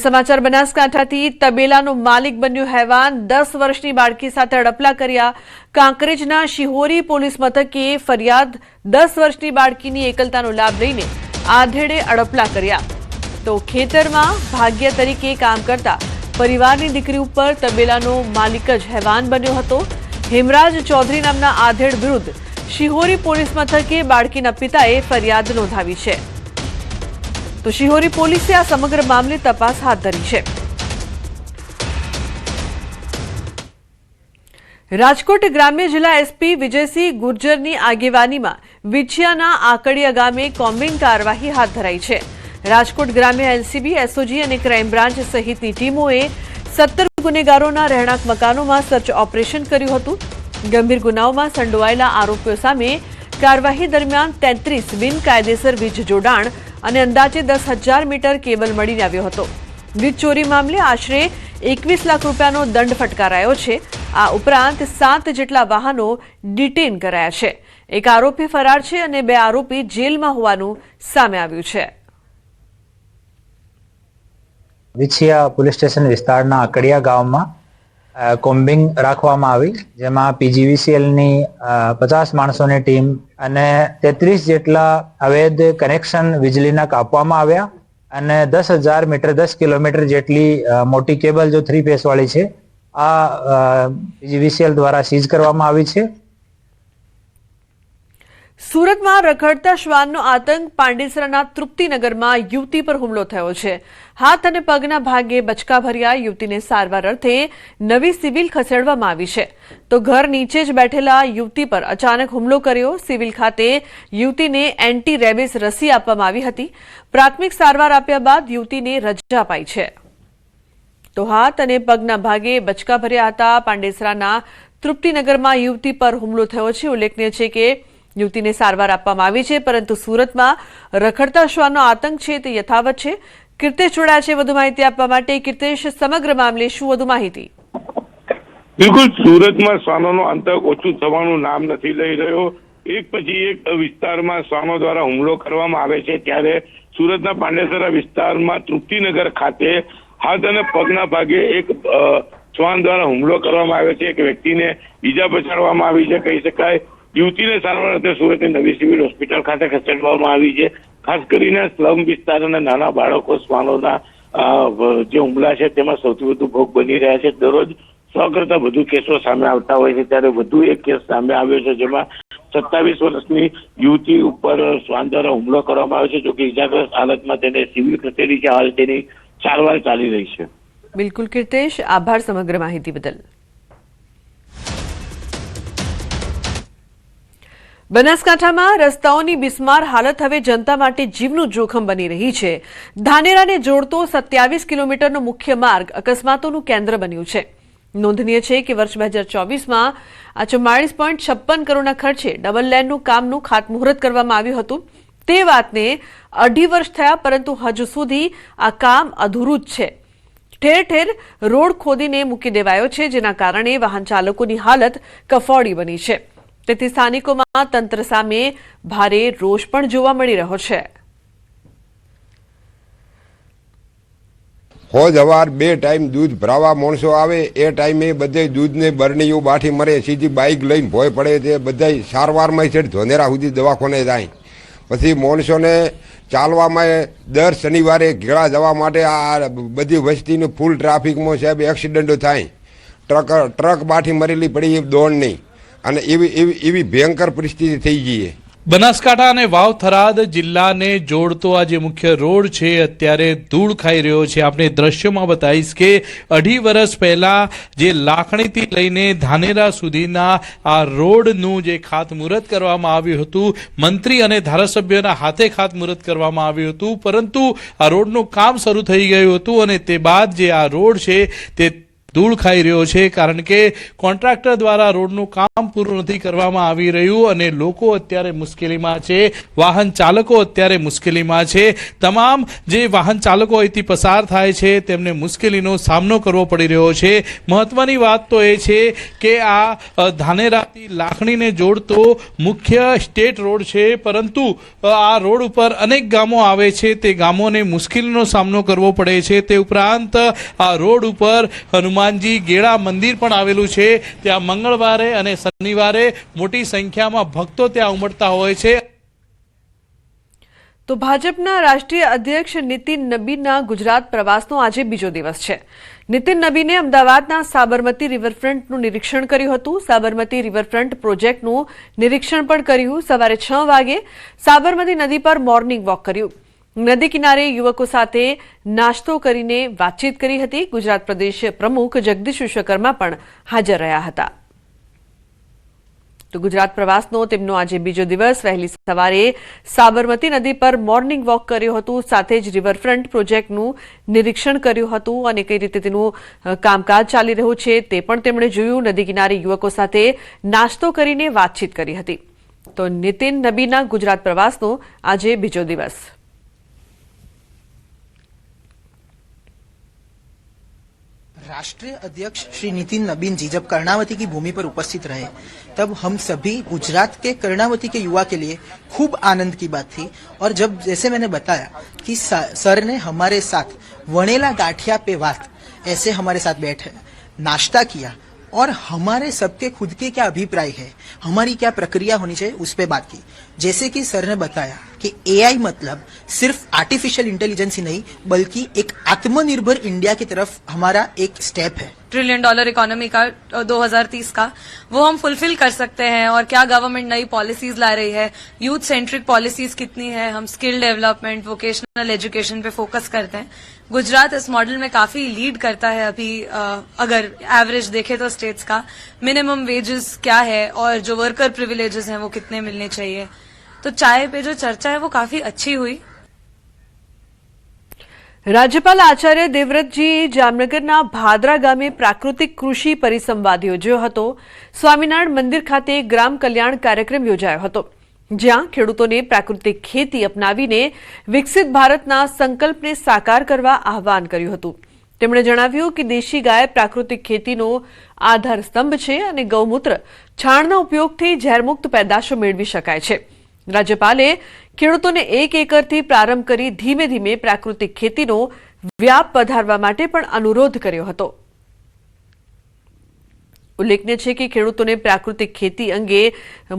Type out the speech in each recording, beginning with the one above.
સમાચાર બનાસકાંઠાથી તબેલાનો માલિક બન્યો હેવાન 10 વર્ષની બાળકી સાથે અડપલા કર્યા। કાંકરેજના શિહોરી પોલીસ મથકે ફરિયાદ 10 વર્ષની બાળકીની એકલતાનો લાભ લઈને આધેડે અડપલા કર્યા। તો ખેતરમાં ભાગ્ય તરીકે કામ કરતા પરિવારની દીકરી ઉપર તબેલાનો માલિક જ હેવાન બન્યો હતો। હેમરાજ ચૌધરી નામના આધેડ વિરુદ્ધ શિહોરી પોલીસ મથકે બાળકીના પિતાએ ફરિયાદ નોંધાવી છે। તો શિહોરી પોલીસે આ સમગ્ર મામલે તપાસ હાથ ધરી છે। રાજકોટ ગ્રામ્ય જિલ્લા એસપી વિજયસિંહ ગુર્જરની આગેવાનીમાં વિછિયાના આકડિયા ગામે કોમ્બિંગ કાર્યવાહી હાથ ધરાઈ છે। રાજકોટ ગ્રામ્ય એલસીબી, એસઓજી અને ક્રાઇમ બ્રાન્ચ સહિતની ટીમોએ 17 ગુનેગારોના રહેણાંક મકાનોમાં સર્ચ ઓપરેશન કર્યું હતું। ગંભીર ગુનાઓમાં સંડોવાયેલા આરોપીઓ સામે કાર્યવાહી દરમિયાન 33 બિનકાયદેસર વીજ જોડાણ અને અંદાજે 10,000 મીટર કેબલ મળી આવ્યો હતો। વીજ ચોરી મામલે આશરે 21 લાખ રૂપિયાનો દંડ ફટકારાયો છે। આ ઉપરાંત 7 જેટલા વાહનો ડિટેન કરાયા છે। એક આરોપી ફરાર છે અને 2 આરોપી જેલમાં હોવાનું સામે આવ્યું છે। વિછિયા પોલીસ સ્ટેશન વિસ્તારના આકડિયા ગામમાં કોમ્બિંગ રાખવામાં આવી, જેમાં પીજીવીસીએલની 50 માણસોની ટીમ અને 33 જેટલા અવૈધ કનેક્શન વીજળીના કાપવામાં આવ્યા અને 10,000 મીટર 10 કિલોમીટર જેટલી મોટી કેબલ જો 3 ફેસ વાળી છે આ પીજીવીસીએલ દ્વારા સીઝ કરવામાં આવી છે। સુરતમાં રખડતા શ્વાનનો આતંક। પાંડેસરાના તૃપ્તિનગરમાં યુવતી પર હુમલો થયો છે। હાથ અને પગના ભાગે બચકા ભર્યા યુવતીને સારવાર અર્થે નવી સિવિલ ખસેડવામાં આવી છે। તો ઘર નીચે જ બેઠેલા યુવતી પર અચાનક હુમલો કર્યો। સિવિલ ખાતે યુવતીને એન્ટી રેબિસ રસી આપવામાં આવી હતી। પ્રાથમિક સારવાર આપ્યા બાદ યુવતીને રજા અપાઈ છે। તો હાથ અને પગના ભાગે બચકા ભર્યા હતા। પાંડેસરાના તૃપ્તિનગરમાં યુવતી પર હુમલો થયો છે। ઉલ્લેખનીય છે કે યુવતીને સારવાર આપવામાં આવી છે, પરંતુ સુરતમાં રખડતા શ્વાનનો આતંક છે તે યથાવત છે। કીર્તેશ જોડાયા છે વધુ માહિતી આપવા માટે। કીર્તેશ, સમગ્ર મામલે શું વધુ માહિતી? બિલકુલ, સુરતમાં શ્વાનોનો આતંક ઓછું થવાનું નામ નથી લઈ રહ્યો। એક પછી એક વિસ્તારમાં શ્વાનો દ્વારા હુમલો કરવામાં આવે છે, ત્યારે સુરતના પાંડેસરા વિસ્તારમાં તૃપ્તિનગર ખાતે હાથ અને પગના ભાગે એક શ્વાન દ્વારા હુમલો કરવામાં આવે છે। એક વ્યક્તિને ઈજા પહોંચાડવામાં આવી છે, કહી શકાય। યુવતીને સારવાર અર્થે સુરતની નવી સિવિલ હોસ્પિટલ ખાતે ખસેડવામાં આવી છે। ખાસ કરીને સ્લમ વિસ્તાર અને નાના બાળકો શ્વાનોના જે હુમલા છે તેમાં સૌથી વધુ ભોગ બની રહ્યા છે। દરરોજ 100 કરતા વધુ કેસો સામે આવતા હોય છે, ત્યારે વધુ એક કેસ સામે આવ્યો છે, જેમાં 27 વર્ષની યુવતી ઉપર શ્વાન દ્વારા હુમલો કરવામાં આવ્યો છે। જોકે ઇજાગ્રસ્ત હાલતમાં તેને સિવિલ ખસેડી છે। હાલ તેની સારવાર ચાલી રહી છે। બિલકુલ કીર્તેશ, આભાર સમગ્ર માહિતી બદલ। બનાસકાંઠામાં રસ્તાઓની બિસ્માર હાલત હવે જનતા માટે જીવનું જોખમ બની રહી છે। ધાનેરાને જોડતો 27 કિલોમીટરનો મુખ્ય માર્ગ અકસ્માતોનું કેન્દ્ર બન્યું છે। નોંધનીય છે કે વર્ષ 2024માં આ 44.56 કરોડના ખર્ચે ડબલ લેનનું કામનું ખાતમુહૂર્ત કરવામાં આવ્યું હતું। તે વાતને 2.5 વર્ષ થયા, પરંતુ હજુ સુધી આ કામ અધૂરું જ છે। ઠેર ઠેર રોડ ખોદીને મૂકી દેવાયો છે, જેના કારણે વાહન ચાલકોની હાલત કફોડી બની છે। તેથી સ્થાનિકોમાં તંત્ર સામે ભારે રોષ પણ જોવા મળી રહ્યો છે। હોજ હવાર 2 ટાઈમ દૂધ ભરાવા માણસો આવે, એ ટાઈમે બધે દૂધને બરણીઓ બાઠી મરે, સીધી બાઇક લઈને ભોય પડે છે। બધા સારવારમાં છે ધોનેરા સુધી દવાખાને જાય, પછી માણસોને ચાલવામાં દર શનિવારે ઘેડા જવા માટે આ બધી વસ્તીનું ફૂલ ટ્રાફિકમાં સાહેબ એક્સિડન્ટો થાય। ટ્રક બાઠી મરેલી પડી દોડ નહીં, અને એવી ભયંકર પરિસ્થિતિ થઈ ગઈ છે। બનાસકાંઠા અને વાવ થરાદ જિલ્લાને જોડતો આ જે મુખ્ય રોડ છે અત્યારે ધૂળ ખાઈ રહ્યો છે। આપણે દ્રશ્યોમાં બતાવીશ કે 2.5 વર્ષ પહેલા જે લાખણીથી લઈને ધાનેરા સુધીના આ રોડનું જે ખાતમુહૂર્ત કરવામાં આવ્યું હતું, મંત્રી અને ધારાસભ્યોના હાથે ખાતમુહૂર્ત કરવામાં આવ્યું હતું, પરંતુ આ રોડનું કામ શરૂ થઈ ગયું હતું અને તે બાદ જે આ રોડ છે તે ધૂળ ખાઈ રહ્યો છે, કારણ કે કોન્ટ્રાક્ટર દ્વારા રોડનું કામ પૂરું નથી કરવામાં આવી રહ્યું અને લોકો અત્યારે મુશ્કેલીમાં છે, વાહન ચાલકો અત્યારે મુશ્કેલીમાં છે. તમામ જે વાહન ચાલકો અહીંથી પસાર થાય છે તેમને મુશ્કેલીનો સામનો કરવો પડી રહ્યો છે. મહત્વની વાત તો એ છે કે આ ધાનેરાથી લાખણીને જોડતો મુખ્ય સ્ટેટ રોડ છે, પરંતુ આ રોડ ઉપર અનેક ગામો આવે છે, તે ગામોને મુશ્કેલીનો સામનો કરવો પડે છે. તે ઉપરાંત આ રોડ ઉપર હનુમાનજી ગેળા મંદિર પણ આવેલું છે. ત્યાં મંગળવારે અને શનિવારે મોટી સંખ્યામાં ભક્તો ત્યાં ઉમટતા હોય છે. તો ભાજપના રાષ્ટ્રીય અધ્યક્ષ નીતિન નબીનના ગુજરાત પ્રવાસનો આજે બીજો દિવસ છે. નીતિન નબીને અમદાવાદના સાબરમતી રિવરફ્રન્ટનું નિરીક્ષણ કર્યું હતું. સાબરમતી રિવરફ્રન્ટ પ્રોજેક્ટનું નિરીક્ષણ પણ કર્યું. સવારે 6 વાગે સાબરમતી નદી પર મોર્નિંગ વોક કર્યું. નદી કિનારે યુવકો સાથે નાસ્તો કરીને વાતચીત કરી હતી. ગુજરાત પ્રદેશ પ્રમુખ જગદીશ વિશ્વકર્મા પણ હાજર રહ્યા હતા. તો ગુજરાત પ્રવાસનો તેમનો આજે બીજો દિવસ. વહેલી સવારે સાબરમતી નદી પર મોર્નિંગ વોક કર્યું હતું, સાથે જ રિવરફ્રન્ટ પ્રોજેક્ટનું નિરીક્ષણ કર્યું હતું અને કઈ રીતે તેનું કામકાજ ચાલી રહ્યું છે તે પણ તેમણે જોયું. નદી કિનારે યુવકો સાથે નાસ્તો કરીને વાતચીત કરી હતી. તો નીતિન નબીના ગુજરાત પ્રવાસનો આજે બીજો દિવસ. राष्ट्रीय अध्यक्ष श्री नितिन नबीन जी जब कर्णावती की भूमि पर उपस्थित रहे तब हम सभी गुजरात के कर्णावती के युवा के लिए खूब आनंद की बात थी. और जब जैसे मैंने बताया कि सर ने हमारे साथ वणेला गाठिया पे बात ऐसे हमारे साथ बैठे नाश्ता किया और हमारे सबके खुद के क्या अभिप्राय है, हमारी क्या प्रक्रिया होनी चाहिए उस पर बात की. जैसे कि सर ने बताया कि एआई मतलब सिर्फ आर्टिफिशियल इंटेलिजेंस ही नहीं बल्कि एक आत्मनिर्भर इंडिया की तरफ हमारा एक स्टेप है. $1 ट्रिलियन इकोनॉमी का 2030 का वो हम फुलफिल कर सकते हैं. और क्या गवर्नमेंट नई पॉलिसीज ला रही है, यूथ सेंट्रिक पॉलिसीज कितनी है, हम स्किल डेवलपमेंट वोकेशनल एजुकेशन पे फोकस करते हैं. गुजरात इस मॉडल में काफी लीड करता है अभी. अगर एवरेज देखें तो स्टेट्स का मिनिमम वेजेस क्या है और जो वर्कर प्रिविलेजेस हैं वो कितने मिलने चाहिए. तो चाय पे जो चर्चा है वो काफी अच्छी हुई. રાજ્યપાલ આચાર્ય દેવવ્રતજીએ જામનગરના ભાદરા ગામે પ્રાકૃતિક કૃષિ પરિસંવાદ યોજ્યો હતો. સ્વામિનારાયણ મંદિર ખાતે ગ્રામ કલ્યાણ કાર્યક્રમ યોજાયો હતો, જ્યાં ખેડૂતોને પ્રાકૃતિક ખેતી અપનાવીને વિકસિત ભારતના સંકલ્પને સાકાર કરવા આહવાન કર્યું હતું. તેમણે જણાવ્યું કે દેશી ગાય પ્રાકૃતિક ખેતીનો આધાર સ્તંભ છે અને ગૌમૂત્ર છાણના ઉપયોગથી ઝેરમુક્ત પેદાશો મેળવી શકાય છે. રાજ્યપાલે ખેડૂતોને 1 એકરથી પ્રારંભ કરી ધીમે ધીમે પ્રાકૃતિક ખેતીનો વ્યાપ વધારવા માટે પણ અનુરોધ કર્યો હતો. ઉલ્લેખનીય છે કે ખેડૂતોને પ્રાકૃતિક ખેતી અંગે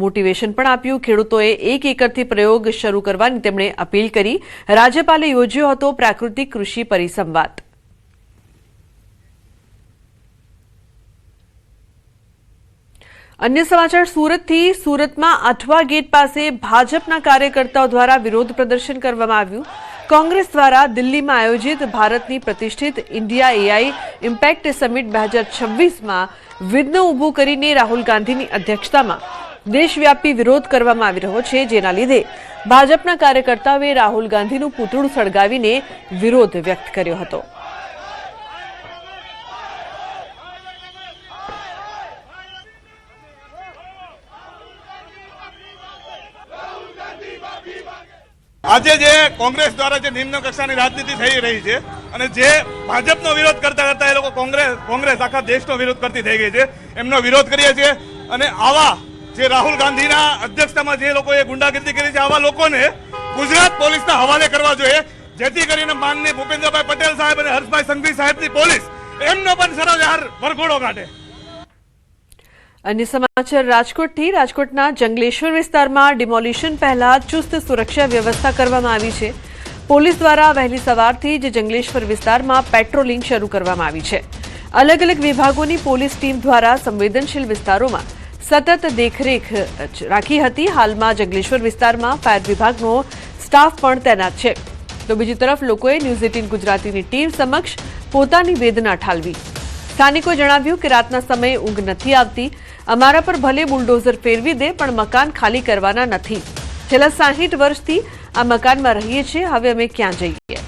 મોટિવેશન પણ આપ્યું. ખેડૂતોએ 1 એકરથી પ્રયોગ શરૂ કરવાની તેમણે અપીલ કરી. રાજ્યપાલે યોજ્યો હતો પ્રાકૃતિક કૃષિ પરિસંવાદ. અન્ય સમાચાર સુરતથી. સુરતમાં આઠવા ગેટ પાસે ભાજપના કાર્યકર્તાઓ દ્વારા વિરોધ પ્રદર્શન કરવામાં આવ્યું. કોંગ્રેસ દ્વારા દિલ્હીમાં આયોજિત ભારતની પ્રતિષ્ઠિત ઇન્ડિયા એઆઈ ઇમ્પેક્ટ સમિટ 2026માં વિઘ્ન ઊભું કરીને રાહુલ ગાંધીની અધ્યક્ષતામાં દેશવ્યાપી વિરોધ કરવામાં આવી રહ્યો છે, જેના લીધે ભાજપના કાર્યકર્તાઓએ રાહુલ ગાંધીનું પૂતળું સળગાવીને વિરોધ વ્યક્ત કર્યો હતો. આજે જે કોંગ્રેસ દ્વારા જે નિમ્ન કક્ષાની રાજનીતિ થઈ રહી છે અને જે ભાજપનો વિરોધ કરતા કરતા એ લોકો કોંગ્રેસ આખા દેશનો વિરોધ કરતી થઈ ગઈ છે, એમનો વિરોધ કરીએ છીએ. અને આવા જે રાહુલ ગાંધીના અધ્યક્ષતામાં જે લોકોએ ગુંડાગીરી કરી છે આવા લોકોને ગુજરાત પોલીસના હવાલે કરવા જોઈએ, જેથી કરીને માનનીય ભૂપેન્દ્રભાઈ પટેલ સાહેબ અને હર્ષભાઈ સંઘવી સાહેબની પોલીસ એમનો પણ સરોજાર વરઘોડો કાઢે. અન્ય સમાચાર રાજકોટથી. રાજકોટના જંગલેશ્વર વિસ્તારમાં ડિમોલિશન પહેલા ચુસ્ત સુરક્ષા વ્યવસ્થા કરવામાં આવી છે. પોલીસ દ્વારા વહેલી સવારથી જ જંગલેશ્વર વિસ્તારમાં પેટ્રોલિંગ શરૂ કરવામાં આવી છે. અલગ અલગ વિભાગોની પોલીસ ટીમ દ્વારા સંવેદનશીલ વિસ્તારોમાં સતત દેખરેખ રાખી હતી. હાલમાં જંગલેશ્વર વિસ્તારમાં ફાયર વિભાગનો સ્ટાફ પણ તૈનાત છે. તો બીજી તરફ લોકોએ ન્યૂઝ 18 ગુજરાતીની ટીમ સમક્ષ પોતાની વેદના ઠાલવી. સ્થાનિકોએ જણાવ્યું કે રાતના સમયે ઊંઘ નથી આવતી. અમારા પર ભલે બુલડોઝર ફેરવી દે પણ મકાન ખાલી કરવાના નથી. છેલ્લા 60 વર્ષથી આ મકાનમાં રહીએ છીએ, હવે અમે ક્યાં જઈએ?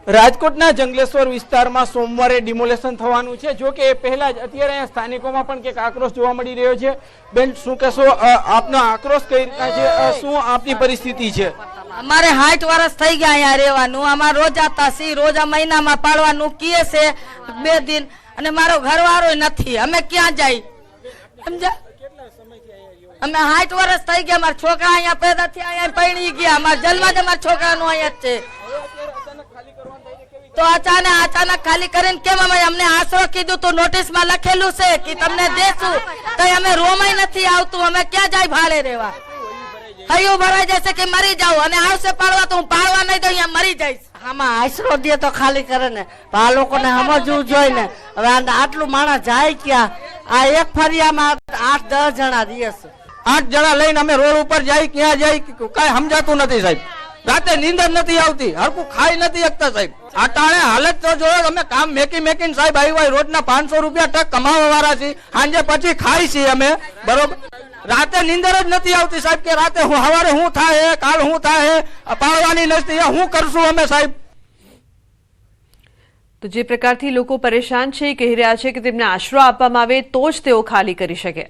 રાજકોટના જંગલેશ્વર વિસ્તારમાં સોમવારે ડિમોલેશન થવાનું છે. જો કે એ પહેલા જ અત્યારે અહીંયા સ્થાનિકોમાં પણ કંઈક આક્રોશ જોવા મળી રહ્યો છે. બેન, શું કહેશો? આપનો આક્રોશ કઈ રીતના છે? શું આપની પરિસ્થિતિ છે? અમારે 60 વર્ષ થઈ ગયા અહીંયા રહેવાનું. અમારે રોજ આતા સી, રોજ આ મહિનામાં પાડવાનું કીએ છે 2 દિન, અને મારો ઘરવાળો નથી. અમે ક્યાં જાય? સમજ્યા? અમે 60 વર્ષ થઈ ગયા. મારા છોકરા અહીંયા પેદા થયા, અહીંયા પરણી ગયા. અમારા જન્મ જ અમારા છોકરાનું અહીંયા જ છે. તો અચાનક ખાલી કરીને કેમ? અમે અમને આશરો કીધું તો નોટિસમાં લખેલું છે કે તમને દેશું, તો અમે રોમાય નથી આવતું. અમે ક્યાં જાય ભાડે રહેવા? હૈયું ભરાઈ જશે કે મરી જાવ, અને આવશે પાડવા તો હું પાડવા નહીં તો અહીંયા મરી જઈશ. આમાં આશરો દે તો ખાલી કરે ને, આ લોકોને સમજવું જોઈએ ને. હવે આટલું માણસ જાય ક્યાં? આ એક ફરિયામાં 8-10 જણા રહે છે. 8 જણા લઈને અમે રોડ ઉપર જાય, ક્યાં જાય કઈ સમજાતું નથી સાહેબ. રાતે નીંદર નથી આવતી, હરકું ખાઈ નથી શકતા સાહેબ. આ ટાણે હાલત તો જોયો અમે. કામ મેકીને સાહેબ આવ્યા, રોજના 500 રૂપિયા ટક કમાવા વાળા છીએ. સાંજે પછી ખાઈ છીએ અમે, બરોબર. રાતે નીંદર જ નથી આવતી સાહેબ, કે રાતે સવારે શું થાય, કાલ શું થાય, પાડવાની નથી. શું કરશું અમે સાહેબ? તો જે પ્રકારથી લોકો પરેશાન છે, કહી રહ્યા છે કે તેમને આશરો આપવામાં આવે તો જ તેઓ ખાલી કરી શકે.